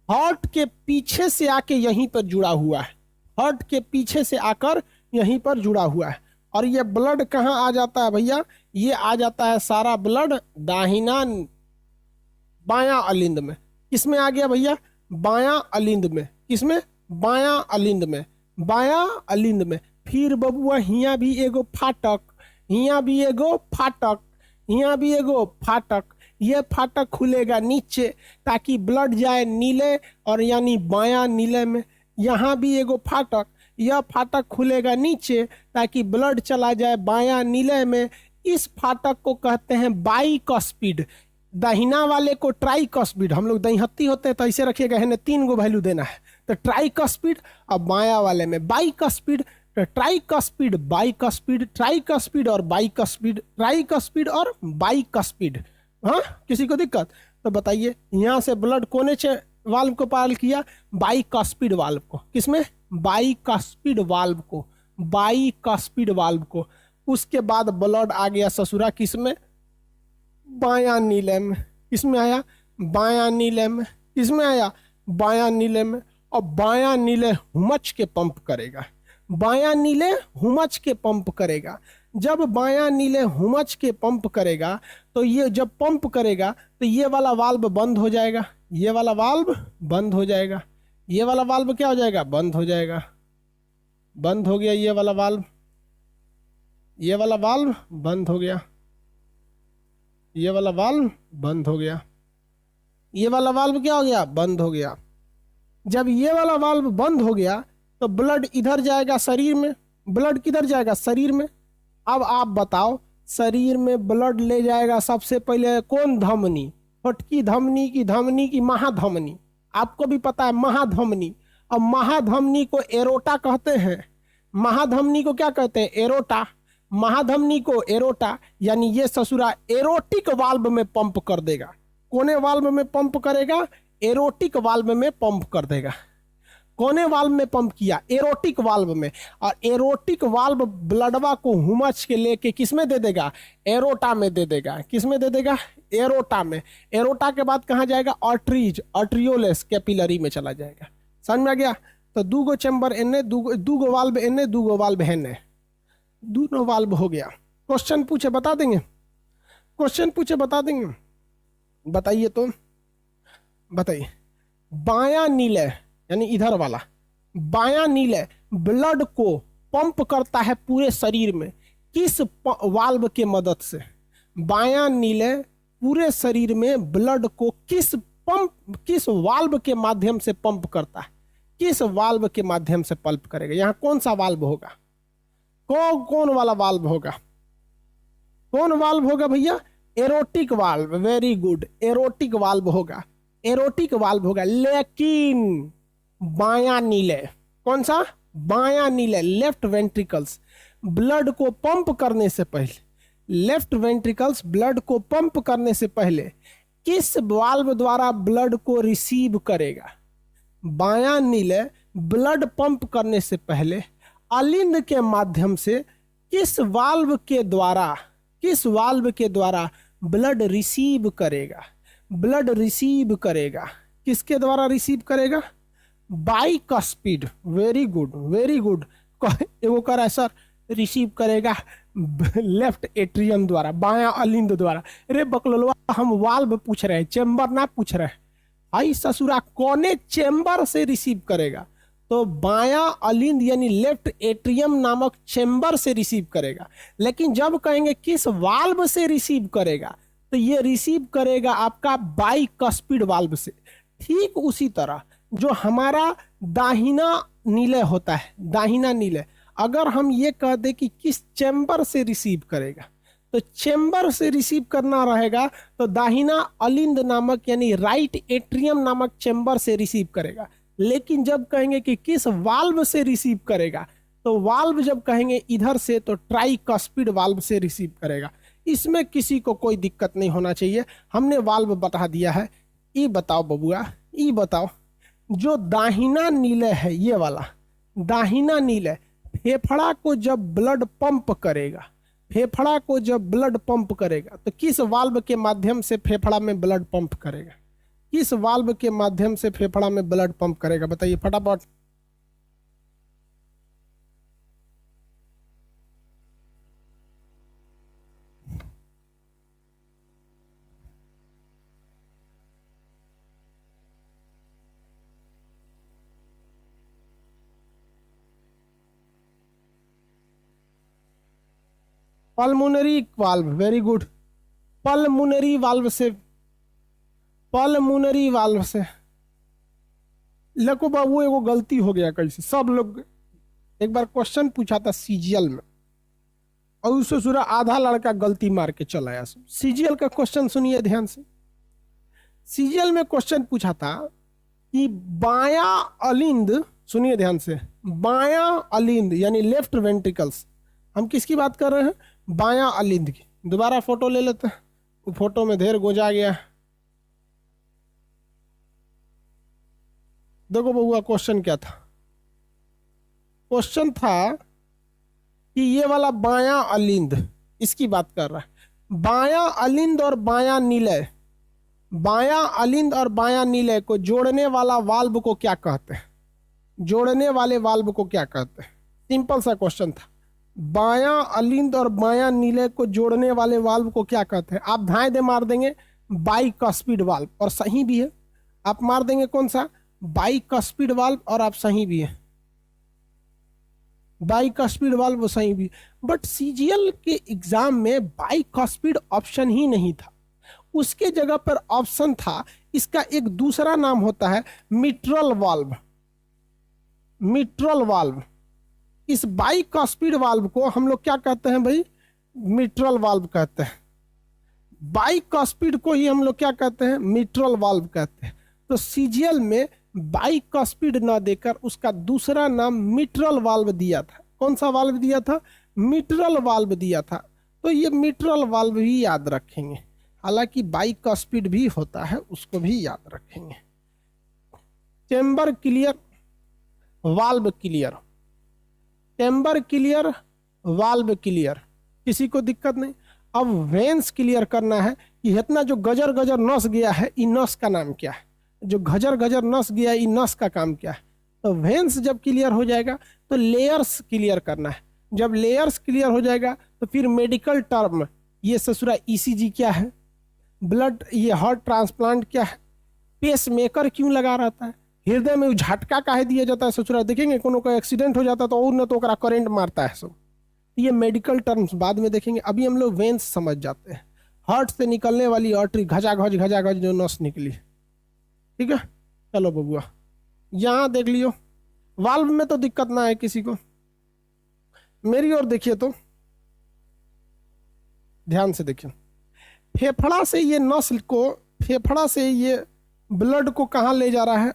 हार्ट के पीछे से आके यहीं पर जुड़ा हुआ है। हार्ट के पीछे से आकर यहीं पर जुड़ा हुआ है। और ये ब्लड कहाँ आ जाता है भैया? ये आ जाता है सारा ब्लड दाहिना बायां अलिंद में। किसमें आ गया भैया? बायां अलिंद में। किसमें? बायां अलिंद में। बायां अलिंद में। फिर बबुआ हिया भी एगो फाटक, हिया भी एगो फाटक, हिया भी एगो फाटक। ये फाटक खुलेगा नीचे ताकि ब्लड जाए नीले और यानी बायां नीले में। यहाँ भी एगो फाटक, यह फाटक खुलेगा नीचे ताकि ब्लड चला जाए बायां नीले में। इस फाटक को कहते हैं बाइकस्पिड। दाहिना वाले को ट्राइकस्पिड, हम लोग दहीहत्ती होते हैं तो ऐसे रखिएगा, है 3 गो वैल्यू देना है। तो ट्राइकस्पिड, और बायां वाले में बाइकस्पिड। तो ट्राइकस्पिड, बाइकस्पिड, ट्राइकस्पिड और बाइकस्पिड, ट्राइकस्पिड और बाइकस्पिड। हाँ, किसी को दिक्कत? तो बताइए, यहाँ से ब्लड कोने वाल्व को पार किया? बाइकस्पिड वाल्व को। किसमें? बाइकस्पिड वाल्व को, बाइकस्पिड वाल्व को। उसके बाद ब्लड आ गया ससुरा किसमें? बायां नीले में। किसमें आया? बायां नीले में। किसमें आया? बायां नीले में। और बायां नीले हुमच के पंप करेगा। बायां नीले हुमच के पंप करेगा। जब बायां नीले हुमच के पंप करेगा तो ये जब पंप करेगा तो ये वाला वाल्व बंद हो जाएगा, ये वाला वाल्व बंद हो जाएगा, ये वाला वाल्व क्या हो जाएगा? बंद हो जाएगा। बंद हो गया ये वाला वाल्व, ये वाला वाल्व बंद हो गया, ये वाला वाल्व बंद हो गया, ये वाला वाल्व क्या हो गया? बंद हो गया। जब ये वाला वाल्व बंद हो गया तो ब्लड इधर जाएगा शरीर में। ब्लड किधर जाएगा? शरीर में। अब आप बताओ, शरीर में ब्लड ले जाएगा सबसे पहले कौन धमनी? फटकी धमनी की, धमनी की महाधमनी। आपको भी पता है महाधमनी। अब महाधमनी को एरोटा कहते हैं। महाधमनी को क्या कहते हैं? एरोटा। महाधमनी को एरोटा, यानी ये ससुरा एरोटिक वाल्व में पंप कर देगा। कोने वाल्व में पंप करेगा? एरोटिक वाल्व में पंप कर देगा। कोने वाल्व में पंप किया? एरोटिक वाल्व में। और एरोटिक वाल्व ब्लडवा को हुमच के लेके किस में दे देगा? एरोटा में दे देगा। किस में दे देगा? एरोटा में। एरोटा के बाद कहाँ जाएगा? आर्टरीज, आर्ट्रियोलेस कैपिलरी में चला जाएगा। समझ में आ गया? तो 2 गो चैम्बर एने, 2 गो वाल्व एने, 2 गो वाल्व हेने, दोनों वाल्व हो गया। क्वेश्चन पूछे बता देंगे? क्वेश्चन पूछे बता देंगे? बताइए तो, बताइए। बायां नीले यानी इधर वाला बायां नीले ब्लड को पंप करता है पूरे शरीर में। किस वाल्व के मदद से? बायां नीले पूरे शरीर में ब्लड को किस वाल्व के माध्यम से पंप करता है? किस वाल्व के माध्यम से पंप करेगा? यहाँ कौन सा वाल्व होगा? कौन वाला वाल्व होगा? कौन वाल्व होगा भैया? Aortic valve, very good, aortic valve होगा, एरोटिक वाल्व होगा। लेकिन बायां नीले, कौन सा? बायां नीले, लेफ्ट वेंट्रिकल्स ब्लड को पंप करने से पहले, लेफ्ट वेंट्रिकल्स ब्लड को पंप करने से पहले किस वाल्व द्वारा ब्लड को रिसीव करेगा? बायां नीले ब्लड पंप करने से पहले अलिंद के माध्यम से किस वाल्व के द्वारा, किस वाल्व के द्वारा ब्लड रिसीव करेगा? ब्लड रिसीव करेगा, किसके द्वारा रिसीव करेगा? Bicuspid, very good very good. एगो कर है सर, रिसीव करेगा लेफ्ट एट्रियम द्वारा, बायां अलिंद द्वारा। अरे बकलोलवा, हम वाल्व पूछ रहे हैं, चेंबर ना पूछ रहे हैं। भाई ससुरा, कौने चेंबर से रिसीव करेगा? तो बायां अलिंद यानी लेफ्ट एट्रियम नामक चेंबर से रिसीव करेगा। लेकिन जब कहेंगे किस वाल्व से रिसीव करेगा, तो ये रिसीव करेगा आपका बाइकस्पिड वाल्व से। ठीक उसी तरह जो हमारा दाहिना नीले होता है, दाहिना नीले, अगर हम ये कह दे कि किस चेंबर से रिसीव करेगा, तो चेंबर से रिसीव करना रहेगा तो दाहिना अलिंद नामक यानी राइट एट्रियम नामक चेंबर से रिसीव करेगा। लेकिन जब कहेंगे कि किस वाल्व से रिसीव करेगा, तो वाल्व जब कहेंगे इधर से तो ट्राइकस्पिड वाल्व से रिसीव करेगा। इसमें किसी को कोई दिक्कत नहीं होना चाहिए, हमने वाल्व बता दिया है। ये बताओ बबुआ, ये बताओ, जो दाहिना नीले है, ये वाला दाहिना नीले फेफड़ा को जब ब्लड पंप करेगा, फेफड़ा को जब ब्लड पंप करेगा, तो किस वाल्व के माध्यम से फेफड़ा में ब्लड पंप करेगा? किस वाल्व के माध्यम से फेफड़ा में ब्लड पंप करेगा? बताइए फटाफट। Pulmonary valve, very good, pulmonary valve से, पल्मोनरी वाल्व से। लको बाबू, एगो गलती हो गया कैसे, सब लोग एक बार क्वेश्चन पूछा था सीजीएल में, और उससे सूरा आधा लड़का गलती मार के चला आया। सीजीएल का क्वेश्चन सुनिए ध्यान से। सीजीएल में क्वेश्चन पूछा था कि बायां अलिंद, सुनिए ध्यान से, बायां अलिंद यानी लेफ्ट वेंट्रिकल्स, हम किसकी बात कर रहे हैं? बायां अलिंद की। दोबारा फोटो ले लेते हैं, वो फोटो में ढेर गोजा गया। देखो बबुआ, क्वेश्चन क्या था? क्वेश्चन था कि ये वाला बायां अलिंद, इसकी बात कर रहा है। बायां अलिंद और बायां नीले, बायां अलिंद और बायां नीले को जोड़ने वाला वाल्व को क्या कहते हैं? जोड़ने वाले वाल्व को क्या कहते हैं? सिंपल सा क्वेश्चन था। बायां अलिंद और बायां नीले को जोड़ने वाले वाल्व को क्या कहते हैं? आप धाए दे मार देंगे बाइकस्पिड वाल्व, और सही भी है। आप मार देंगे कौन सा? बाइकस्पिड वाल्व, और आप सही भी है, बाइकस्पिड वाल्व सही भी। बट सीजीएल के एग्जाम में बाइकस्पिड ऑप्शन ही नहीं था, उसके जगह पर ऑप्शन था, इसका एक दूसरा नाम होता है मिट्रल वाल्व, मिट्रल वाल्व। इस बाइकस्पिड वाल्व को हम लोग क्या कहते हैं भाई? मिट्रल वाल्व कहते हैं। बाइकस्पिड को ही हम लोग क्या कहते हैं? मिट्रल वाल्व कहते हैं। तो सीजीएल में बाइकस्पिड ना देकर उसका दूसरा नाम मिट्रल वाल्व दिया था। कौन सा वाल्व दिया था? मिट्रल वाल्व दिया था। तो ये मिट्रल वाल्व भी याद रखेंगे, हालांकि बाइकस्पिड भी होता है, उसको भी याद रखेंगे। Chamber clear, valve clear, chamber clear, valve clear, किसी को दिक्कत नहीं। अब वेंस क्लियर करना है कि इतना जो गजर गजर नस गया है, इन नस का नाम क्या है? जो गजर गजर नस गया है, इन नस का काम क्या है? तो वेंस जब क्लियर हो जाएगा तो लेयर्स क्लियर करना है। जब लेयर्स क्लियर हो जाएगा तो फिर मेडिकल टर्म, ये ससुरा ईसीजी क्या है, ब्लड, ये हार्ट ट्रांसप्लांट क्या है, पेस मेकर क्यों लगा रहता है, हृदय में झटका काहे दिया जाता है ससुरा, देखेंगे कोनो का एक्सीडेंट हो जाता है तो और न तो ओकरा करंट मारता है सब। ये मेडिकल टर्म्स बाद में देखेंगे, अभी हम लोग वेंस समझ जाते हैं। हार्ट से निकलने वाली आर्टरी, घजाघज जो नस निकली, ठीक है। चलो बबुआ, यहाँ देख लियो, वाल्व में तो दिक्कत ना है किसी को। मेरी ओर देखिए तो ध्यान से देखिए, फेफड़ा से ये नस्ल को, फेफड़ा से ये ब्लड को कहाँ ले जा रहा है,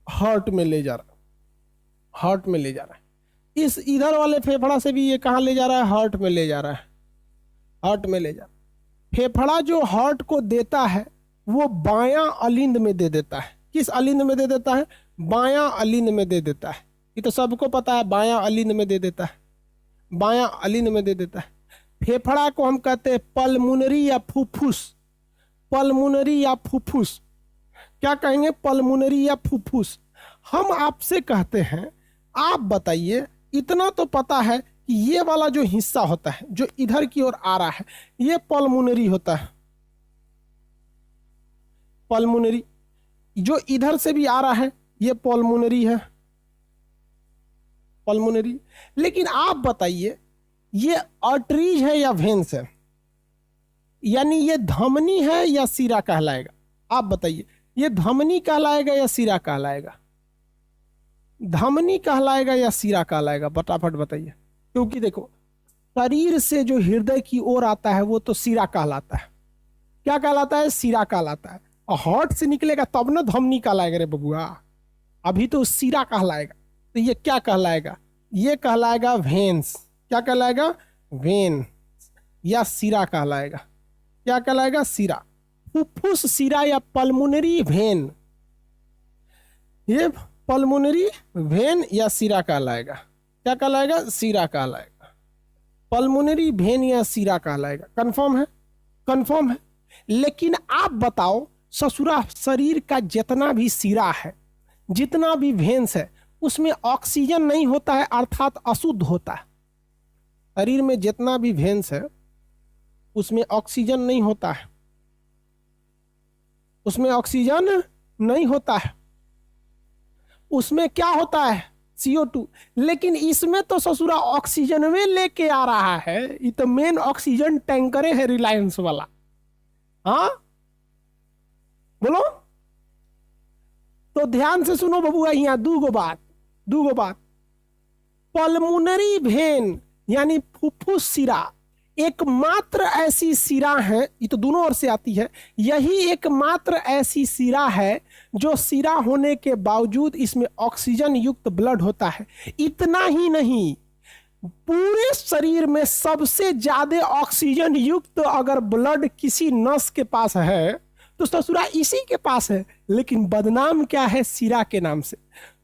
हार्ट में ले जा रहा है, हार्ट में ले जा रहा है। इस इधर वाले फेफड़ा से भी ये कहाँ ले जा रहा है, हार्ट में ले जा रहा है, हार्ट में ले जा रहा है। फेफड़ा जो हार्ट को देता है वो बायां अलिंद में दे देता है। किस अलिंद में दे देता है, बायां अलिंद में दे देता है। ये तो सबको पता है, बायां अलिंद में दे देता है, बायां अलिंद में दे देता है। फेफड़ा को हम कहते हैं पल्मोनरी या फुफ्फुस, पल्मोनरी या फुफ्फुस, क्या कहेंगे, पल्मोनरी या फुफ्फुस। हम आपसे कहते हैं, आप बताइए, इतना तो पता है कि ये वाला जो हिस्सा होता है जो इधर की ओर आ रहा है ये पल्मोनरी होता है, पल्मोनरी। जो इधर से भी आ रहा है ये पल्मोनरी है, पल्मोनरी। लेकिन आप बताइए ये आर्टरीज है या वेन्स है, यानी ये धमनी है या सिरा कहलाएगा, आप बताइए ये धमनी कहलाएगा या सिरा कहलाएगा, धमनी कहलाएगा या सिरा कहलाएगा, फटाफट बताइए। क्योंकि देखो शरीर से जो हृदय की ओर आता है वो तो सिरा कहलाता है, क्या कहलाता है, सिरा कहलाता है। और हार्ट से निकलेगा तब ना धमनी कहलाएगा रे बबुआ, अभी तो सिरा कहलाएगा। तो ये क्या कहलाएगा, ये कहलाएगा वेन्स, क्या कहलाएगा, वेन या सिरा कहलाएगा, क्या कहलाएगा, सिरा। फुफ्फुस सिरा या पल्मोनरी वेन, ये पल्मोनरी वेन या सिरा कहलाएगा, क्या कहलाएगा, सिरा कहलाएगा, पल्मोनरी वेन या सिरा कहलाएगा। कंफर्म है, कंफर्म है। लेकिन आप बताओ ससुरा शरीर का जितना भी सिरा है, जितना भी वेन्स है, उसमें ऑक्सीजन नहीं होता है, अर्थात अशुद्ध होता है। शरीर में जितना भी वेन्स है उसमें ऑक्सीजन नहीं होता है, उसमें ऑक्सीजन नहीं होता है, उसमें क्या होता है, CO2। लेकिन इसमें तो ससुरा ऑक्सीजन में लेके आ रहा है, ये तो मेन ऑक्सीजन टैंकरे है रिलायंस वाला। हाँ बोलो, तो ध्यान से सुनो बबुआ, यहाँ दूगो बात। पल्मोनरी वेन यानी फुफ्फुस सिरा एकमात्र ऐसी सिरा है, ये तो दोनों ओर से आती है, यही एकमात्र ऐसी सिरा है जो सिरा होने के बावजूद इसमें ऑक्सीजन युक्त ब्लड होता है। इतना ही नहीं, पूरे शरीर में सबसे ज्यादा ऑक्सीजन युक्त अगर ब्लड किसी नस के पास है तो ससुरा इसी के पास है, लेकिन बदनाम क्या है, सिरा के नाम से।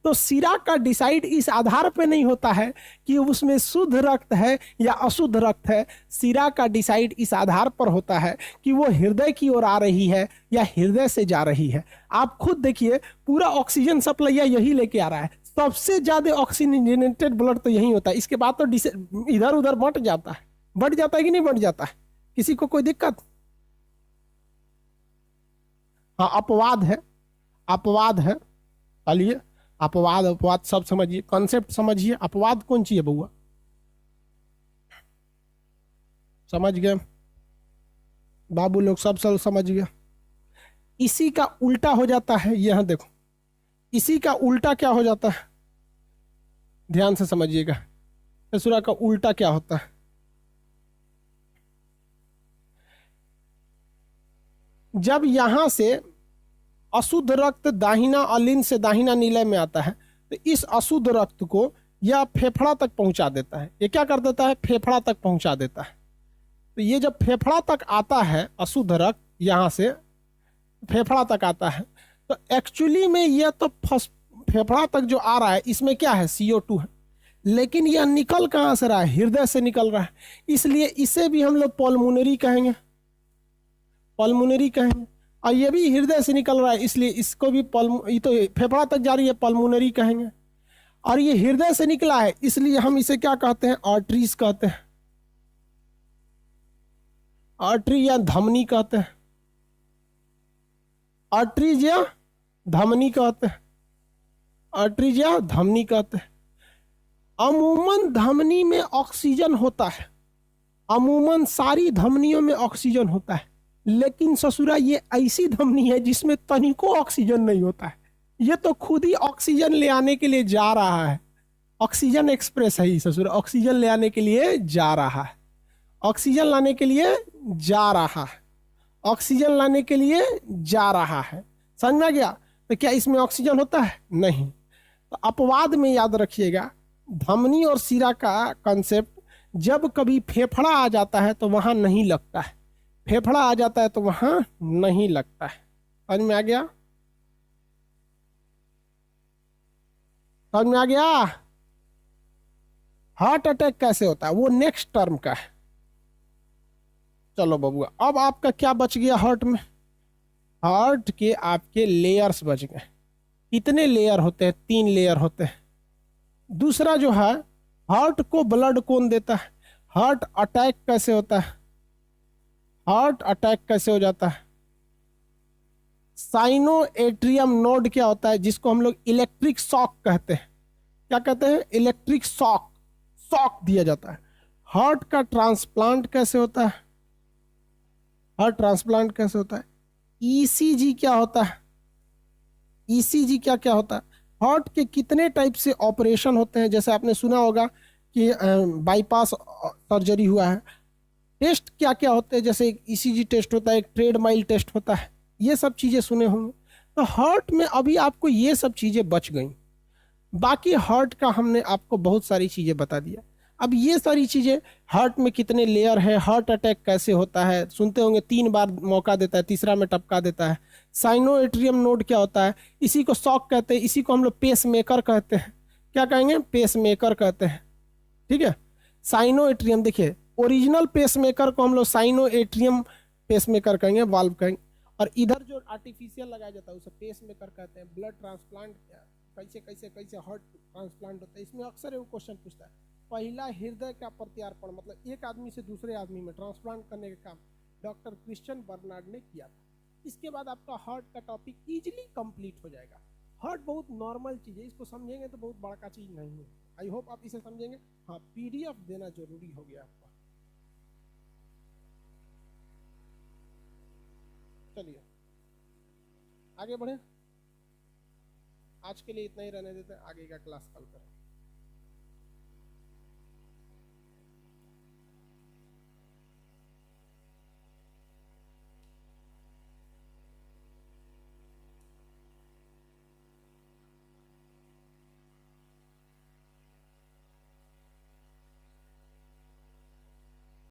तो सिरा का डिसाइड इस आधार पे नहीं होता है कि उसमें शुद्ध रक्त है या अशुद्ध रक्त है, सिरा का डिसाइड इस आधार पर होता है कि वो हृदय की ओर आ रही है या हृदय से जा रही है। आप खुद देखिए, पूरा ऑक्सीजन सप्लाई यही लेके आ रहा है, सबसे ज्यादा ऑक्सीजनेटेड ब्लड तो यही होता है। इसके बाद तो इधर उधर बढ़ जाता है कि नहीं बढ़ जाता है, किसी को कोई दिक्कत? हाँ, अपवाद है। चलिए, अपवाद सब समझिए, कॉन्सेप्ट समझिए। अपवाद कौन चीज है बउआ, समझ गए बाबू लोग, सब समझ गए। इसी का उल्टा हो जाता है, यहां देखो, इसी का उल्टा क्या हो जाता है, ध्यान से समझिएगा। ससुरा का उल्टा क्या होता है, जब यहां से अशुद्ध रक्त दाहिना अलिंद से दाहिना नीलय में आता है तो इस अशुद्ध रक्त को यह फेफड़ा तक पहुंचा देता है। ये क्या कर देता है, फेफड़ा तक पहुंचा देता है। तो ये जब फेफड़ा तक आता है अशुद्ध रक्त, यहां से फेफड़ा तक आता है, तो एक्चुअली में यह तो फेफड़ा तक जो आ रहा है इसमें क्या है, CO2 है, लेकिन यह निकल कहां से रहा है, हृदय से निकल रहा है। इसलिए इसे भी हम लोग पल्मोनरी कहेंगे, पल्मोनरी कहेंगे। और ये भी हृदय से निकल रहा है, इसलिए इसको भी ये तो फेफड़ा तक जा रही है, पल्मोनरी कहेंगे। और ये हृदय से निकला है, इसलिए हम इसे क्या कहते हैं, आर्टरीज कहते हैं, आर्टरी या धमनी कहते हैं, आर्टरीज या धमनी कहते हैं, आर्टरीज या धमनी कहते हैं। अमूमन धमनी में ऑक्सीजन होता है, अमूमन सारी धमनियों में ऑक्सीजन होता है, लेकिन ससुरा ये ऐसी धमनी है जिसमें तनिको ऑक्सीजन नहीं होता है। ये तो खुद ही ऑक्सीजन ले आने के लिए जा रहा है, ऑक्सीजन एक्सप्रेस है ही ससुरा, ऑक्सीजन ले आने के लिए जा रहा है, ऑक्सीजन लाने के लिए जा रहा है, ऑक्सीजन लाने के लिए जा रहा है। समझ में आ गया? तो क्या इसमें ऑक्सीजन होता है? नहीं। तो अपवाद में याद रखिएगा, धमनी और शिरा का कंसेप्ट, जब कभी फेफड़ा आ जाता है तो वहां नहीं लगता है, फेफड़ा आ जाता है तो वहां नहीं लगता है। समझ में आ गया? समझ में आ गया? हार्ट अटैक कैसे होता है वो नेक्स्ट टर्म का है। चलो बबुआ, अब आपका क्या बच गया हार्ट में? हार्ट के आपके लेयर्स बच गए। कितने लेयर होते हैं? 3 लेयर होते हैं। दूसरा जो है, हार्ट को ब्लड कौन देता है? हार्ट अटैक कैसे होता है? हार्ट अटैक कैसे हो जाता है? साइनो एट्रियम नोड क्या होता है, जिसको हम लोग इलेक्ट्रिक शॉक कहते हैं। क्या कहते हैं? इलेक्ट्रिक शॉक, शॉक दिया जाता है। हार्ट का ट्रांसप्लांट कैसे होता है? हार्ट ट्रांसप्लांट कैसे होता है? ईसीजी क्या होता है? ईसीजी क्या क्या होता है? हार्ट के कितने टाइप से ऑपरेशन होते हैं? जैसे आपने सुना होगा कि बाईपास सर्जरी हुआ है। टेस्ट क्या क्या होते हैं? जैसे एक ईसीजी टेस्ट होता है, एक ट्रेड माइल टेस्ट होता है, ये सब चीज़ें सुने होंगे। तो हार्ट में अभी आपको ये सब चीज़ें बच गई। बाकी हार्ट का हमने आपको बहुत सारी चीज़ें बता दिया। अब ये सारी चीज़ें, हार्ट में कितने लेयर है, हार्ट अटैक कैसे होता है, सुनते होंगे 3 बार मौका देता है, तीसरा में टपका देता है। साइनो एट्रियम नोड क्या होता है? इसी को शॉक कहते हैं, इसी को हम लोग पेस मेकर कहते हैं। क्या कहेंगे? पेस मेकर कहते हैं। ठीक है। साइनो एट्रियम, देखिए ओरिजिनल पेस मेकर को हम लोग साइनो एट्रियम पेस मेकर कहेंगे, वाल्व कहेंगे। और इधर जो आर्टिफिशियल लगाया जाता है उसे पेस मेकर कहते हैं। ब्लड ट्रांसप्लांट कैसे कैसे कैसे हार्ट ट्रांसप्लांट होता है, इसमें अक्सर वो क्वेश्चन पूछता है। पहला हृदय का प्रत्यार्पण, मतलब एक आदमी से दूसरे आदमी में ट्रांसप्लांट करने का काम डॉक्टर क्रिश्चियन बर्नार्ड ने किया था। इसके बाद आपका हार्ट का टॉपिक इजीली कंप्लीट हो जाएगा। हार्ट बहुत नॉर्मल चीज़ है, इसको समझेंगे तो बहुत बड़ा चीज़ नहीं है। आई होप आप इसे समझेंगे। हाँ, पीडीएफ देना जरूरी हो गया आपका। चलिए आगे बढ़े। आज के लिए इतना ही रहने देते हैं, आगे का क्लास कल करें।